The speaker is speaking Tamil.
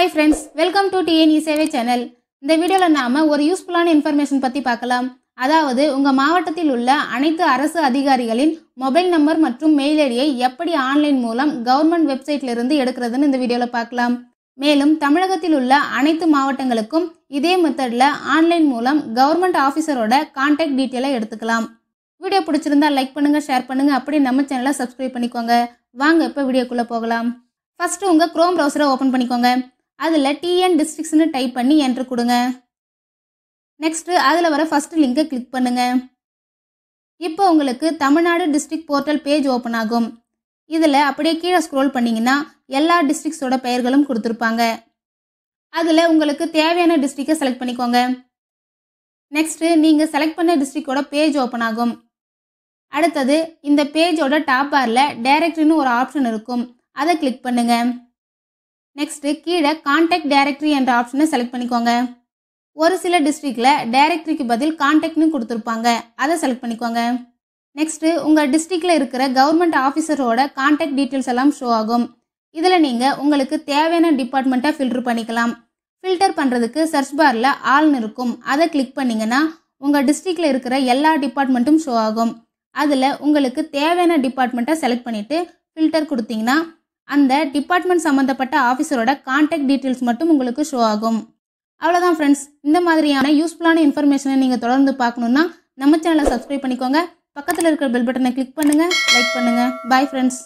Hi friends, welcome to TNE சேவை சேனல். இந்த வீடியோல நாம ஒரு யூஸ்ஃபுல்லான இன்ஃபர்மேஷன் பத்தி பார்க்கலாம். அதாவது உங்க மாவட்டத்தில் உள்ள அனைத்து அரசு அதிகாரிகளின் மொபைல் நம்பர் மற்றும் மெயில் ஐடியை எப்படி ஆன்லைன் மூலம் கவர்மெண்ட் வெப்சைட்ல இருந்து எடுக்கிறதுன்னு இந்த வீடியோல பார்க்கலாம். மேலும் தமிழகத்தில் உள்ள அனைத்து மாவட்டங்களுக்கும் இதே மெத்தட்ல ஆன்லைன் மூலம் கவர்மெண்ட் ஆபீசரோட கான்டாக்ட் டீடைலை எடுத்துக்கலாம். வீடியோ பிடிச்சிருந்தா லைக் பண்ணுங்க, ஷேர் பண்ணுங்க, அப்படியே நம்ம சேனலை சப்ஸ்கிரைப் பண்ணிக்கோங்க. வாங்க இப்ப வீடியோக்குள்ள போகலாம். ஃபர்ஸ்ட் உங்க Chrome browser ஓபன் பண்ணிக்கோங்க. அதுல TN districts னு டைப் பண்ணி என்டர் கொடுங்க. நெக்ஸ்ட் அதுல வர ஃபர்ஸ்ட் லிங்கை கிளிக் பண்ணுங்க. இப்போ உங்களுக்கு Tamil Nadu district portal page open ஆகும். இதுல அப்படியே கீழே ஸ்க்ரோல் பண்ணீங்கன்னா எல்லா டிஸ்ட்ரிக்ட்ஸோட பெயர்களும் கொடுத்திருப்பாங்க. அதுல உங்களுக்கு தேவையான டிஸ்ட்ரிக்டை செலக்ட் பண்ணிக்கோங்க. நெக்ஸ்ட் நீங்க செலக்ட் பண்ண டிஸ்ட்ரிக்டோட பேஜ் ஓபன் ஆகும். அடுத்தது இந்த பேஜோட டாப் பார்ல டைரக்டரின்னு ஒரு ஆப்ஷன் இருக்கும். அதை கிளிக் பண்ணுங்க. நெக்ஸ்ட் கீழே கான்டாக்ட் டைரக்டரி என்ற ஆப்ஷனை செலக்ட் பண்ணிக்கோங்க. ஒரு சில டிஸ்ட்ரிக்ட்ல டைரக்டரிக்கு பதில் கான்டாக்ட்னு கொடுத்துருப்பாங்க. அதை செலக்ட் பண்ணிக்கோங்க. நெக்ஸ்ட் உங்க டிஸ்ட்ரிக்ட்ல இருக்கிற கவர்மெண்ட் ஆஃபீஸரோட கான்டாக்ட் டீட்டெயில்ஸ் எல்லாம் ஷோ ஆகும். இதுல நீங்க உங்களுக்கு தேவையான டிபார்ட்மெண்ட்டை ஃபில்டர் பண்ணிக்கலாம். ஃபில்டர் பண்றதுக்கு சர்ச் பார்ல ஆல்னு இருக்கும். அதை கிளிக் பண்ணீங்கன்னா உங்க டிஸ்ட்ரிக்ட்ல இருக்கிற எல்லா டிபார்ட்மெண்ட்டும் ஷோ ஆகும். அதுல உங்களுக்கு தேவையான டிபார்ட்மெண்ட்டை செலக்ட் பண்ணிட்டு ஃபில்டர் கொடுத்தீங்கன்னா அந்த டிபார்ட்மெண்ட் சம்பந்தப்பட்ட ஆஃபீஸரோட கான்டாக்ட் டீட்டெயில்ஸ் மட்டும் உங்களுக்கு ஷோ ஆகும். அவ்வளோதான் ஃப்ரெண்ட்ஸ். இந்த மாதிரியான யூஸ்ஃபுல்லான இன்ஃபர்மேஷனை நீங்கள் தொடர்ந்து பார்க்கணுன்னா நம்ம சேனலை சப்ஸ்கிரைப் பண்ணிக்கோங்க. பக்கத்தில் இருக்கிற பெல் பட்டனை கிளிக் பண்ணுங்கள், லைக் பண்ணுங்கள். Bye friends.